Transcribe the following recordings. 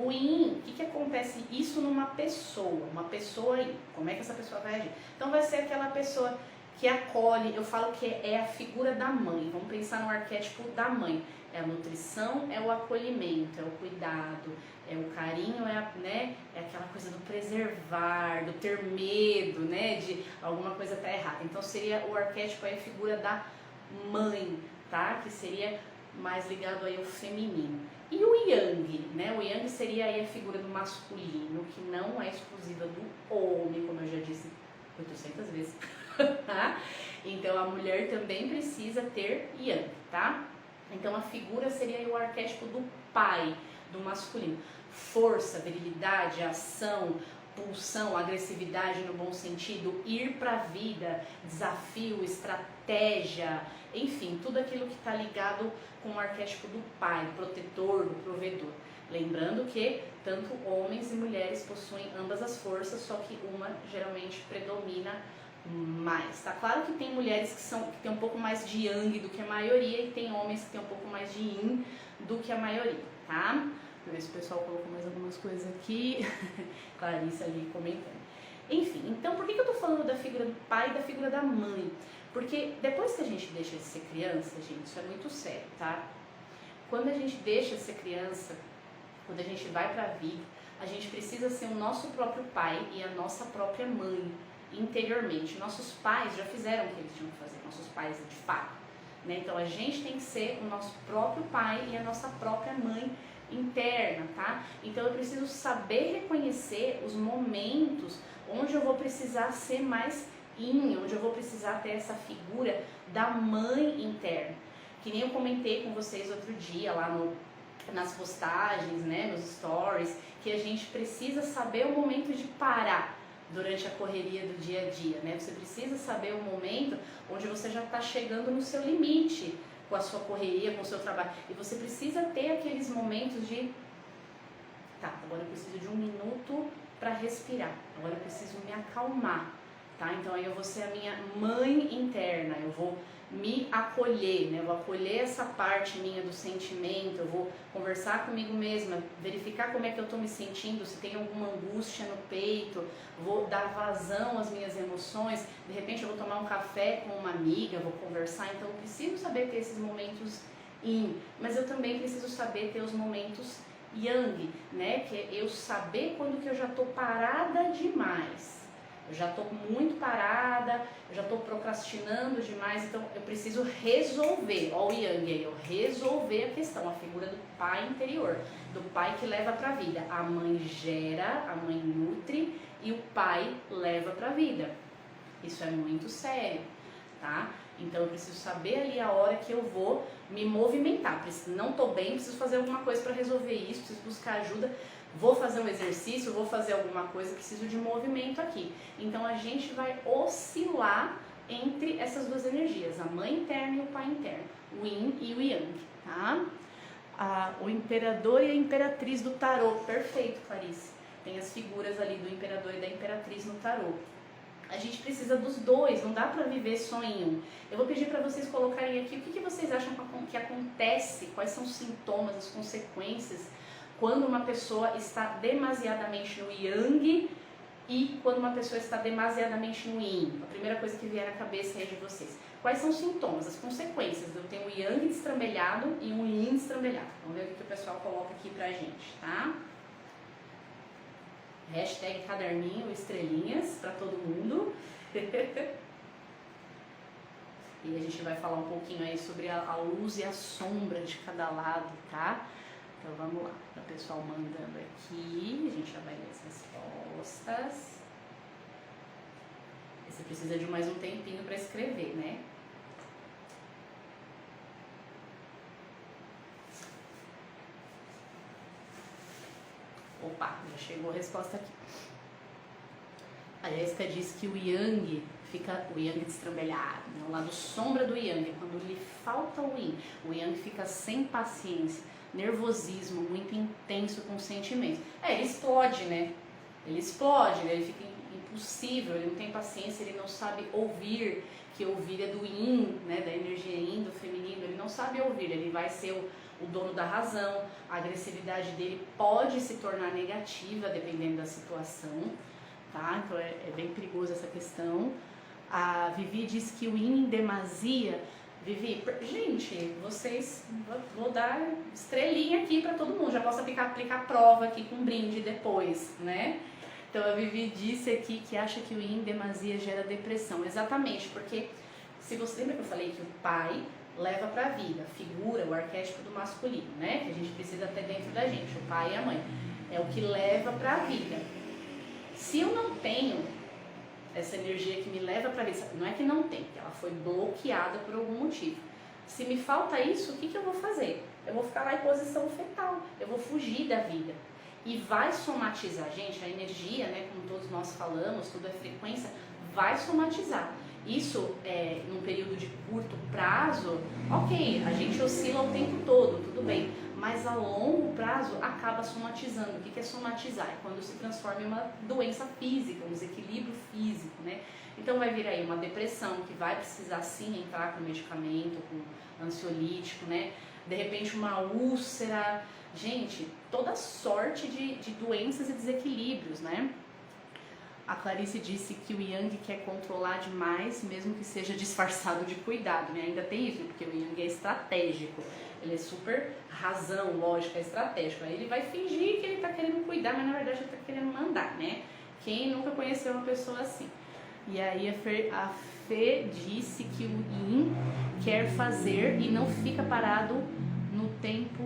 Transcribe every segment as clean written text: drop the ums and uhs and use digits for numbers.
O yin, o que acontece isso numa pessoa? Uma pessoa aí, como é que essa pessoa vai agir? Então vai ser aquela pessoa que acolhe, eu falo que é a figura da mãe. Vamos pensar no arquétipo da mãe. É a nutrição, é o acolhimento, é o cuidado, é o carinho, né, é aquela coisa do preservar, do ter medo, né, de alguma coisa tá errada. Então seria o arquétipo aí, a figura da mãe, tá? Que seria mais ligado aí ao feminino. E o yang, né? O yang seria aí a figura do masculino, que não é exclusiva do homem, como eu já disse 800 vezes. Então a mulher também precisa ter yang, tá? Então a figura seria o arquétipo do pai, do masculino. Força, virilidade, ação, pulsão, agressividade no bom sentido, ir para a vida, desafio, estratégia, enfim, tudo aquilo que está ligado com o arquétipo do pai, do protetor, do provedor. Lembrando que tanto homens e mulheres possuem ambas as forças, só que uma geralmente predomina mais. Tá claro que tem mulheres que tem um pouco mais de yang do que a maioria e tem homens que tem um pouco mais de yin do que a maioria, tá? Deixa eu ver se o pessoal colocou mais algumas coisas aqui. Clarice ali comentando. Enfim, então por que eu tô falando da figura do pai e da figura da mãe? Porque depois que a gente deixa de ser criança, gente, isso é muito sério, tá? Quando a gente deixa de ser criança, quando a gente vai pra vida, a gente precisa ser o nosso próprio pai e a nossa própria mãe interiormente. Nossos pais já fizeram o que eles tinham que fazer, nossos pais de fato, né? Então a gente tem que ser o nosso próprio pai e a nossa própria mãe interna, tá? Então eu preciso saber reconhecer os momentos onde eu vou precisar ser mais yin, onde eu vou precisar ter essa figura da mãe interna. Que nem eu comentei com vocês outro dia lá nas postagens, né, nos stories, que a gente precisa saber o momento de parar durante a correria do dia a dia, né? Você precisa saber o momento onde você já está chegando no seu limite com a sua correria, com o seu trabalho. E você precisa ter aqueles momentos de... Tá, agora eu preciso de 1 minuto para respirar. Agora eu preciso me acalmar, tá? Então aí eu vou ser a minha mãe interna, eu vou me acolher, né? Eu vou acolher essa parte minha do sentimento, eu vou conversar comigo mesma, verificar como é que eu tô me sentindo, se tem alguma angústia no peito, vou dar vazão às minhas emoções, de repente eu vou tomar um café com uma amiga, vou conversar, então eu preciso saber ter esses momentos yin, mas eu também preciso saber ter os momentos yang, né? Que é eu saber quando que eu já tô parada demais. Eu já estou muito parada, eu já estou procrastinando demais, então eu preciso resolver. Olha o yang aí, eu resolver a questão, a figura do pai interior, do pai que leva para a vida. A mãe gera, a mãe nutre e o pai leva para a vida. Isso é muito sério, tá? Então eu preciso saber ali a hora que eu vou me movimentar. Não estou bem, preciso fazer alguma coisa para resolver isso, preciso buscar ajuda. Vou fazer um exercício, vou fazer alguma coisa, preciso de movimento aqui. Então a gente vai oscilar entre essas duas energias, a mãe interna e o pai interno, o yin e o yang, tá? O imperador e a imperatriz do tarô, perfeito, Clarice. Tem as figuras ali do imperador e da imperatriz no tarô. A gente precisa dos dois, não dá pra viver só em um. Eu vou pedir para vocês colocarem aqui o que vocês acham que acontece, quais são os sintomas, as consequências quando uma pessoa está demasiadamente no yang e quando uma pessoa está demasiadamente no yin. A primeira coisa que vier na cabeça é de vocês. Quais são os sintomas, as consequências? Eu tenho um yang destrambelhado e um yin destrambelhado. Vamos ver o que o pessoal coloca aqui pra gente, tá? Hashtag caderninho, estrelinhas pra todo mundo. E a gente vai falar um pouquinho aí sobre a luz e a sombra de cada lado, tá? Então vamos lá, o pessoal mandando aqui, a gente já vai ler as respostas. Você precisa de mais um tempinho para escrever, né? Opa, já chegou a resposta aqui. A Jéssica diz que o yang fica, o yang destrambelhado, né? O lado sombra do yang, quando lhe falta o yang fica sem paciência, nervosismo, muito intenso com sentimentos. Ele explode, né? Ele explode, ele fica impossível, ele não tem paciência, ele não sabe ouvir, que ouvir é do yin, né? Da energia yin, do feminino, ele não sabe ouvir, ele vai ser o dono da razão, a agressividade dele pode se tornar negativa dependendo da situação, tá? Então é bem perigoso essa questão. A Vivi diz que o yin em demasia. Vivi, gente, vocês, vou dar estrelinha aqui para todo mundo, já posso aplicar prova aqui com brinde depois, né? Então a Vivi disse aqui que acha que o yin em demasia gera depressão, exatamente, porque se você lembra que eu falei que o pai leva para a vida, a figura, o arquétipo do masculino, né? Que a gente precisa ter dentro da gente, o pai e a mãe, é o que leva para a vida. Se eu não tenho essa energia que me leva para a vida, não é que não tem, ela foi bloqueada por algum motivo. Se me falta isso, o que eu vou fazer? Eu vou ficar lá em posição fetal, eu vou fugir da vida. E vai somatizar, gente, a energia, né, como todos nós falamos, tudo é frequência, vai somatizar. Isso, num período de curto prazo, ok, a gente oscila o tempo todo, tudo bem, mas a longo prazo acaba somatizando. O que é somatizar? É quando se transforma em uma doença física, um desequilíbrio físico, né? Então vai vir aí uma depressão, que vai precisar sim entrar com medicamento, com ansiolítico, né? De repente uma úlcera, gente, toda sorte de doenças e desequilíbrios, né? A Clarice disse que o Yang quer controlar demais, mesmo que seja disfarçado de cuidado, né? Ainda tem isso, porque o Yang é estratégico, ele é super razão, lógica, é estratégico. Aí ele vai fingir que ele tá querendo cuidar, mas na verdade ele tá querendo mandar, né? Quem nunca conheceu uma pessoa assim? E aí a Fê disse que o Yin quer fazer e não fica parado no tempo.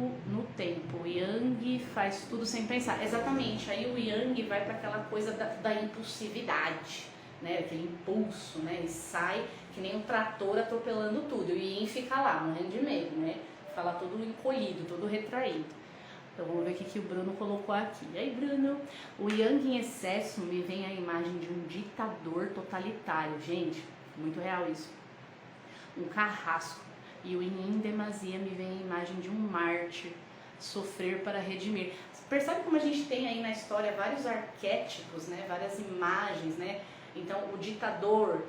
O Yang faz tudo sem pensar. Exatamente, aí o Yang vai para aquela coisa da impulsividade, né? Aquele impulso, né? Ele sai que nem um trator atropelando tudo. E o Yin fica lá, morrendo de medo, né? Fala todo encolhido, todo retraído. Então vamos ver o que o Bruno colocou aqui. E aí, Bruno, o Yang em excesso me vem a imagem de um ditador totalitário. Gente, muito real isso. Um carrasco. E o Yin em demasia me vem a imagem de um mártir, sofrer para redimir. Percebe como a gente tem aí na história vários arquétipos, né? Várias imagens, né? Então o ditador,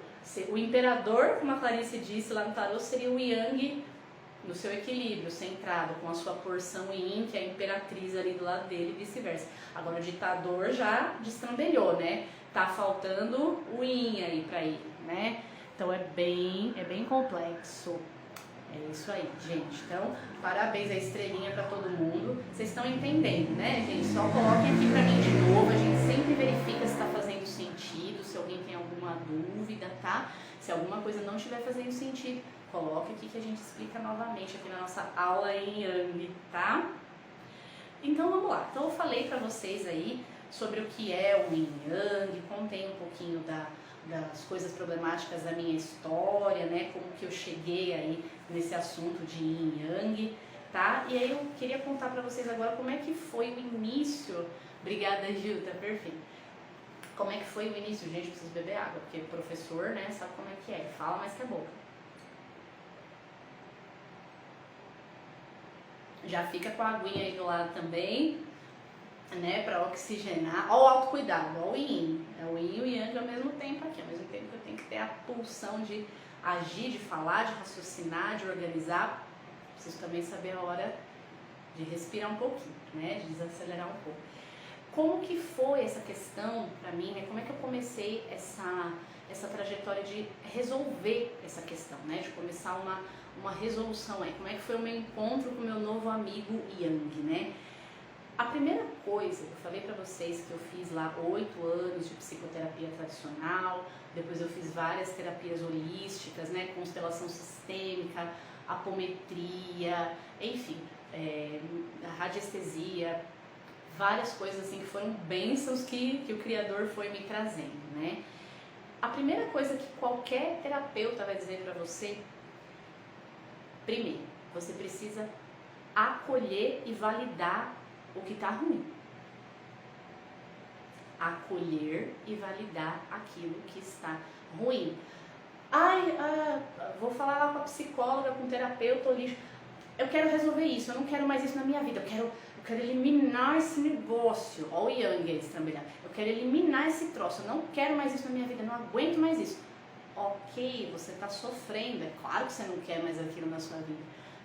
o imperador, como a Clarice disse lá no tarô, seria o Yang no seu equilíbrio, centrado, com a sua porção Yin, que é a imperatriz ali do lado dele e vice-versa. Agora o ditador já destrambelhou, né? Tá faltando o Yin aí pra ir, né? Então é bem complexo. É isso aí, gente. Então, parabéns, a estrelinha pra todo mundo. Vocês estão entendendo, né, gente? Só coloquem aqui pra mim de novo. A gente sempre verifica se tá fazendo sentido, se alguém tem alguma dúvida, tá? Se alguma coisa não estiver fazendo sentido, coloque aqui que a gente explica novamente aqui na nossa aula em Yang, tá? Então, vamos lá. Então, eu falei pra vocês aí sobre o que é o Yin Yang, contei um pouquinho das coisas problemáticas da minha história, né? Como que eu cheguei aí nesse assunto de Yin Yang, tá? E aí eu queria contar pra vocês agora como é que foi o início. Obrigada, Gil, tá perfeito. Como é que foi o início? Gente, preciso beber água, porque o professor, né, sabe como é que é. Fala mais que a boca. Já fica com a aguinha aí do lado também, né, para oxigenar. Ó o autocuidado, ó o Yin. É o Yin e o Yang ao mesmo tempo aqui. Ao mesmo tempo que eu tenho que ter a pulsão de agir, de falar, de raciocinar, de organizar. Preciso também saber a hora de respirar um pouquinho, né, de desacelerar um pouco. Como que foi essa questão para mim, né? Como é que eu comecei essa trajetória de resolver essa questão, né? De começar uma resolução aí. Como é que foi o meu encontro com o meu novo amigo Yang, né? A primeira coisa, eu falei para vocês que eu fiz lá 8 anos de psicoterapia tradicional, depois eu fiz várias terapias holísticas, né? Constelação sistêmica, apometria, enfim, radiestesia, várias coisas assim que foram bênçãos que o Criador foi me trazendo, né? A primeira coisa que qualquer terapeuta vai dizer para você, primeiro, você precisa acolher e validar o que está ruim. Acolher e validar aquilo que está ruim. Vou falar lá com a psicóloga, com o terapeuta holístico. Eu quero resolver isso, eu não quero mais isso na minha vida. Eu quero eliminar esse negócio. Olha o Yang aí destrambelhado. Eu quero eliminar esse troço. Eu não quero mais isso na minha vida, eu não aguento mais isso. Ok, você está sofrendo. É claro que você não quer mais aquilo na sua vida.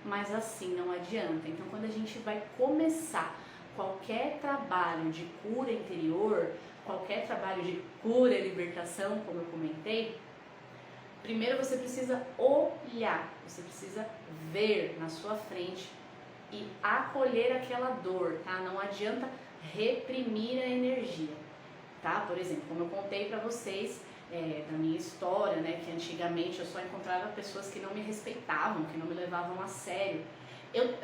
mas assim não adianta. Então quando a gente vai começar qualquer trabalho de cura interior, qualquer trabalho de cura e libertação, como eu comentei, primeiro você precisa olhar, você precisa ver na sua frente e acolher aquela dor, tá? Não adianta reprimir a energia, tá? Por exemplo, como eu contei pra vocês da minha história, né? Que antigamente eu só encontrava pessoas que não me respeitavam, que não me levavam a sério.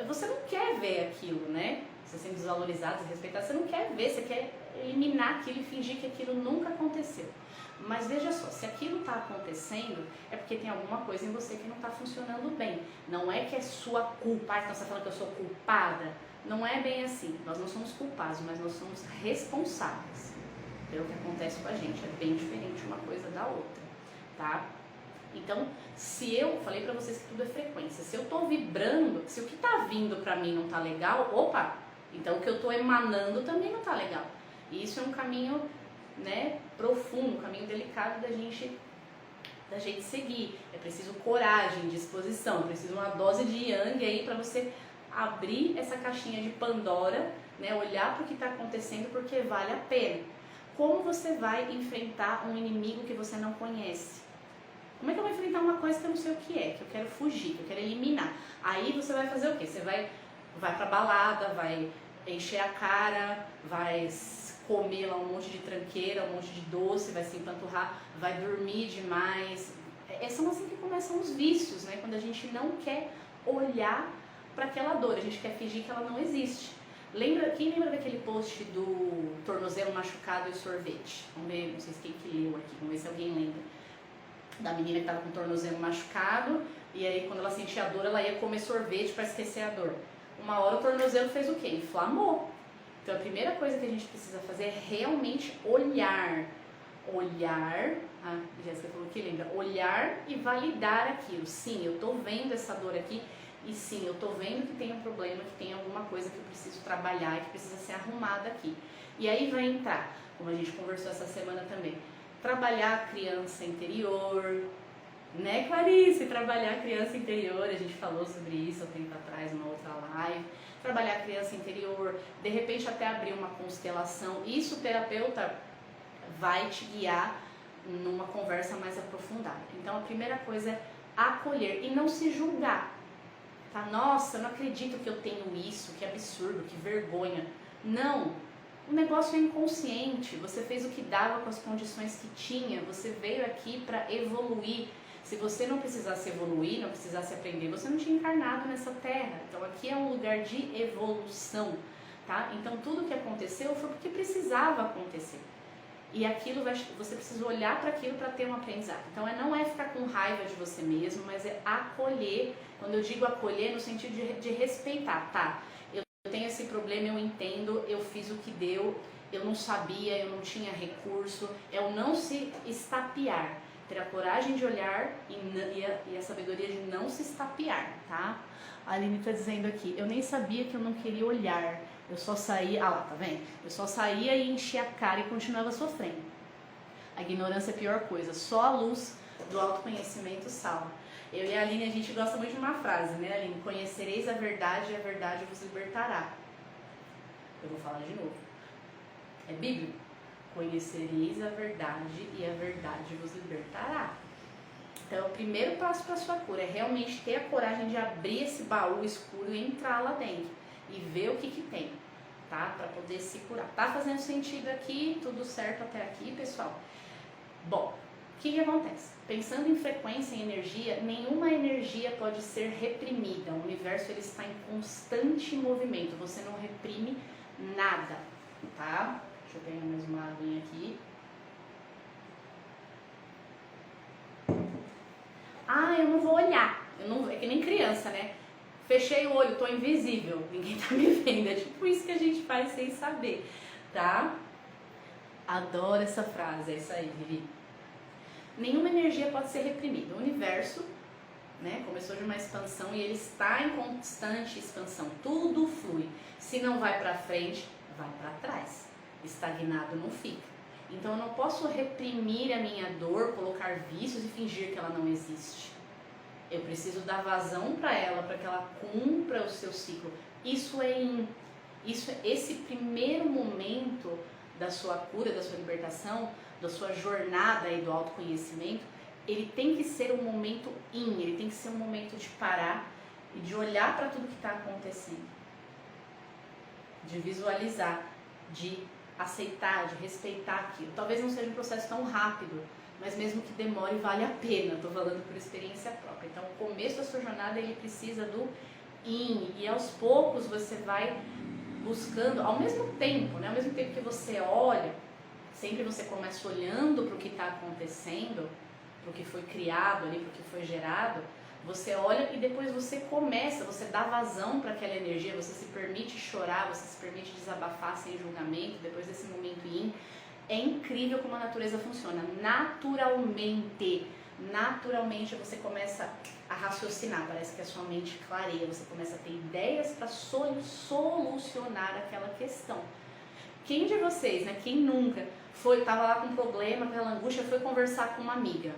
Você não quer ver aquilo, né? Você sendo desvalorizado, desrespeitado, você não quer ver, você quer eliminar aquilo e fingir que aquilo nunca aconteceu. Mas veja só, se aquilo está acontecendo, é porque tem alguma coisa em você que não está funcionando bem. Não é que é sua culpa, então você está falando que eu sou culpada. Não é bem assim, nós não somos culpados, mas nós somos responsáveis pelo que acontece com a gente. É bem diferente uma coisa da outra, tá? Então, se eu falei pra vocês que tudo é frequência, se eu tô vibrando, se o que tá vindo pra mim não tá legal, opa, então o que eu tô emanando também não tá legal. E isso é um caminho, né, profundo, um caminho delicado da gente seguir. É preciso coragem, disposição, é preciso uma dose de yang aí pra você abrir essa caixinha de Pandora, né, olhar pro que tá acontecendo, porque vale a pena. Como você vai enfrentar um inimigo que você não conhece? Como é que eu vou enfrentar uma coisa que eu não sei o que é, que eu quero fugir, que eu quero eliminar? Aí você vai fazer o quê? Você vai pra balada, vai encher a cara, vai comer lá um monte de tranqueira, um monte de doce, vai se empanturrar, vai dormir demais. São assim que começam os vícios, né? Quando a gente não quer olhar para aquela dor, a gente quer fingir que ela não existe. Quem lembra daquele post do tornozelo machucado e sorvete? Vamos ver, não sei se quem que leu aqui, vamos ver se alguém lembra. Da menina que estava com o tornozelo machucado, e aí quando ela sentia a dor, ela ia comer sorvete para esquecer a dor. Uma hora o tornozelo fez o quê? Inflamou. Então a primeira coisa que a gente precisa fazer é realmente olhar. Olhar, a Jéssica falou que lembra, olhar e validar aquilo. Sim, eu tô vendo essa dor aqui, e sim, eu tô vendo que tem um problema, que tem alguma coisa que eu preciso trabalhar, que precisa ser arrumada aqui. E aí vai entrar, como a gente conversou essa semana também, trabalhar a criança interior, né, Clarice? Trabalhar a criança interior, a gente falou sobre isso há um tempo atrás, numa outra live. Trabalhar a criança interior, de repente até abrir uma constelação. Isso o terapeuta vai te guiar numa conversa mais aprofundada. Então a primeira coisa é acolher e não se julgar. Tá? Nossa, eu não acredito que eu tenho isso, que absurdo, que vergonha. Não, o negócio é inconsciente, você fez o que dava com as condições que tinha, você veio aqui para evoluir. Se você não precisasse evoluir, não precisasse aprender, você não tinha encarnado nessa terra. Então aqui é um lugar de evolução, tá? Então tudo que aconteceu foi porque precisava acontecer. E aquilo você precisa olhar para aquilo para ter um aprendizado. Então não é ficar com raiva de você mesmo, mas é acolher. Quando eu digo acolher, no sentido de respeitar, tá? Eu tenho esse problema, eu entendo, eu fiz o que deu, eu não sabia, eu não tinha recurso. É o não se estapear, ter a coragem de olhar e a sabedoria de não se estapear, tá? A Aline tá dizendo aqui, eu nem sabia que eu não queria olhar. Eu só saía, lá, tá vendo? Eu só saía e enchia a cara e continuava sofrendo. A ignorância é a pior coisa, só a luz do autoconhecimento salva. Eu e a Aline, a gente gosta muito de uma frase, né, Aline? Conhecereis a verdade e a verdade vos libertará. Eu vou falar de novo. É bíblico. Conhecereis a verdade e a verdade vos libertará. Então, o primeiro passo para a sua cura é realmente ter a coragem de abrir esse baú escuro e entrar lá dentro. E ver o que tem, tá? Para poder se curar. Tá fazendo sentido aqui? Tudo certo até aqui, pessoal? Bom, o que acontece? Pensando em frequência e energia, nenhuma energia pode ser reprimida. O universo ele está em constante movimento. Você não reprime nada, tá? Deixa eu pegar mais uma aguinha aqui. Ah, eu não vou olhar. É que nem criança, né? Fechei o olho, tô invisível, ninguém tá me vendo. É tipo isso que a gente faz sem saber, tá? Adoro essa frase, é isso aí, Vivi. Nenhuma energia pode ser reprimida. O universo, né, começou de uma expansão e ele está em constante expansão. Tudo flui. Se não vai pra frente, vai pra trás. Estagnado não fica. Então eu não posso reprimir a minha dor, colocar vícios e fingir que ela não existe. Eu preciso dar vazão para ela, para que ela cumpra o seu ciclo. Esse primeiro momento da sua cura, da sua libertação, da sua jornada aí do autoconhecimento, ele tem que ser um momento ele tem que ser um momento de parar e de olhar para tudo que está acontecendo, de visualizar, de aceitar, de respeitar aquilo. Talvez não seja um processo tão rápido, mas mesmo que demore, vale a pena. Estou falando por experiência própria. Então, o começo da sua jornada, ele precisa do yin, e aos poucos você vai buscando, ao mesmo tempo, né? Ao mesmo tempo que você olha, sempre você começa olhando para o que está acontecendo, para o que foi criado ali, para o que foi gerado, você olha e depois você dá vazão para aquela energia, você se permite chorar, você se permite desabafar sem julgamento, depois desse momento yin. É incrível como a natureza funciona. Naturalmente você começa a raciocinar, parece que a sua mente clareia, você começa a ter ideias para solucionar aquela questão. Quem de vocês, né, quem nunca estava lá com um problema, com aquela angústia, foi conversar com uma amiga?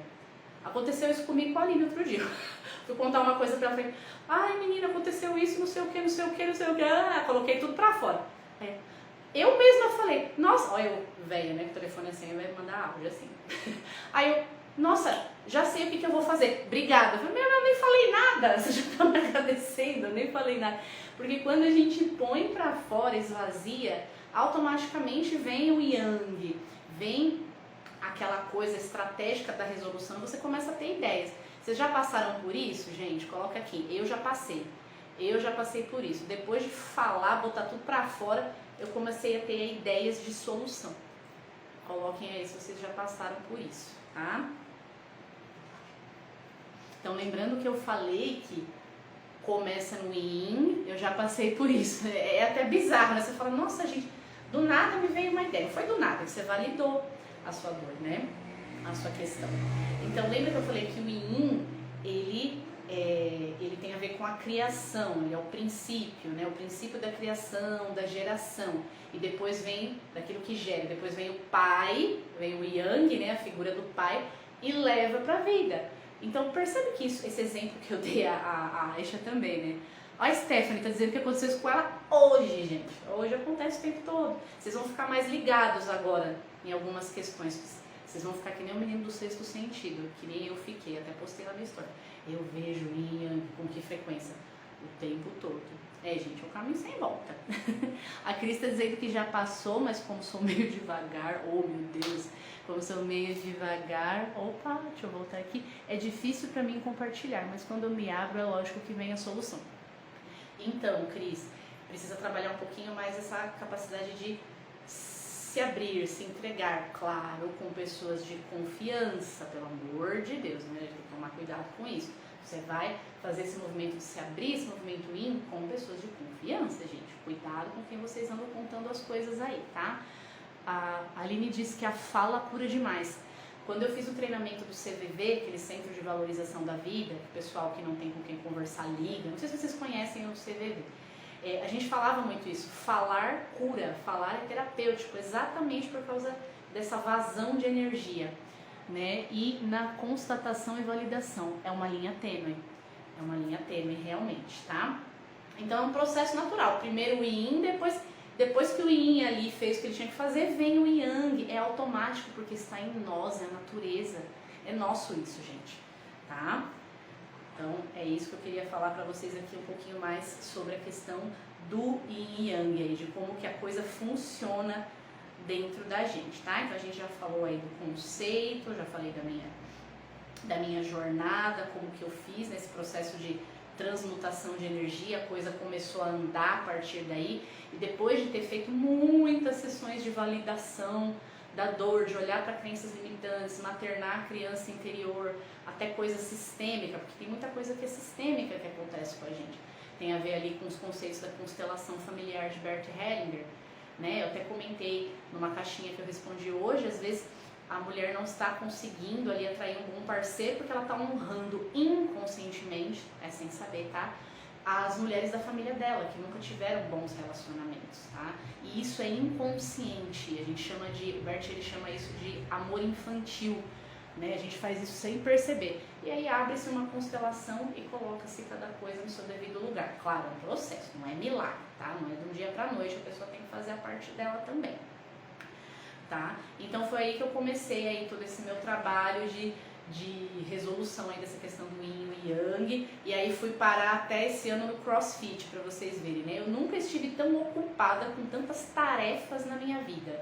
Aconteceu isso comigo com a Aline outro dia. Fui contar uma coisa pra ela, falei, ai menina, aconteceu isso, não sei o que, coloquei tudo pra fora. Eu mesma falei, nossa, olha eu, velha, né, que o telefone assim, vai mandar áudio assim. Aí eu, nossa, já sei o que eu vou fazer, obrigada. Eu falei, eu nem falei nada, você já tá me agradecendo, eu nem falei nada. Porque quando a gente põe pra fora, esvazia, automaticamente vem o yang, vem aquela coisa estratégica da resolução, você começa a ter ideias. Vocês já passaram por isso, gente? Coloca aqui, eu já passei por isso. Depois de falar, botar tudo pra fora, eu comecei a ter ideias de solução. Coloquem aí se vocês já passaram por isso, tá? Então, lembrando que eu falei que começa no yin, eu já passei por isso. É até bizarro, né? Você fala, nossa, gente, do nada me veio uma ideia. Não foi do nada, você validou a sua dor, né? A sua questão. Então, lembra que eu falei que o yin, ele tem a ver com a criação, ele é o princípio, né? O princípio da criação, da geração. E depois vem daquilo que gera. Depois vem o pai, vem o yang, né? A figura do pai, e leva para a vida. Então, percebe que esse exemplo que eu dei a Aisha também, né? A Stephanie tá dizendo que aconteceu isso com ela hoje, gente. Hoje acontece o tempo todo. Vocês vão ficar mais ligados agora em algumas questões. Vocês vão ficar que nem o menino do sexto sentido, que nem eu fiquei, até postei lá na história. Eu vejo yin, com que frequência? O tempo todo. Gente, é um caminho sem volta. A Cris tá dizendo que já passou, mas como sou meio devagar, oh meu Deus, como sou meio devagar, opa, deixa eu voltar aqui, é difícil pra mim compartilhar, mas quando eu me abro é lógico que vem a solução. Então, Cris, precisa trabalhar um pouquinho mais essa capacidade de se abrir, se entregar, claro, com pessoas de confiança, pelo amor de Deus, né? A gente tem que tomar cuidado com isso. Você vai fazer esse movimento de se abrir, esse movimento yin, com pessoas de confiança, gente. Cuidado com quem vocês andam contando as coisas aí, tá? A Aline disse que a fala cura demais. Quando eu fiz o treinamento do CVV, aquele Centro de Valorização da Vida, que o pessoal que não tem com quem conversar liga, não sei se vocês conhecem o CVV. A gente falava muito isso, falar cura, falar é terapêutico, exatamente por causa dessa vazão de energia, né? E na constatação e validação, é uma linha tênue realmente, tá? Então é um processo natural, primeiro o yin, depois que o yin ali fez o que ele tinha que fazer, vem o yang, é automático, porque está em nós, é a natureza, é nosso isso, gente, tá? Então, é isso que eu queria falar para vocês aqui um pouquinho mais sobre a questão do yin e yang aí, de como que a coisa funciona dentro da gente, tá? Então, a gente já falou aí do conceito, já falei da minha jornada, como que eu fiz nesse processo de transmutação de energia, a coisa começou a andar a partir daí, e depois de ter feito muitas sessões de validação da dor, de olhar para crenças limitantes, maternar a criança interior, até coisa sistêmica, porque tem muita coisa que é sistêmica que acontece com a gente. Tem a ver ali com os conceitos da constelação familiar de Bert Hellinger, né? Eu até comentei numa caixinha que eu respondi hoje, às vezes a mulher não está conseguindo ali atrair um bom parceiro porque ela está honrando inconscientemente, sem saber, tá? As mulheres da família dela, que nunca tiveram bons relacionamentos, tá? E isso é inconsciente, a gente chama de, o Bert ele chama isso de amor infantil, né? A gente faz isso sem perceber. E aí abre-se uma constelação e coloca-se cada coisa no seu devido lugar. Claro, é um processo, não é milagre, tá? Não é de um dia pra noite, a pessoa tem que fazer a parte dela também, tá? Então foi aí que eu comecei aí todo esse meu trabalho de resolução aí dessa questão do yin e yang, e aí fui parar até esse ano no CrossFit, para vocês verem, né? Eu nunca estive tão ocupada com tantas tarefas na minha vida.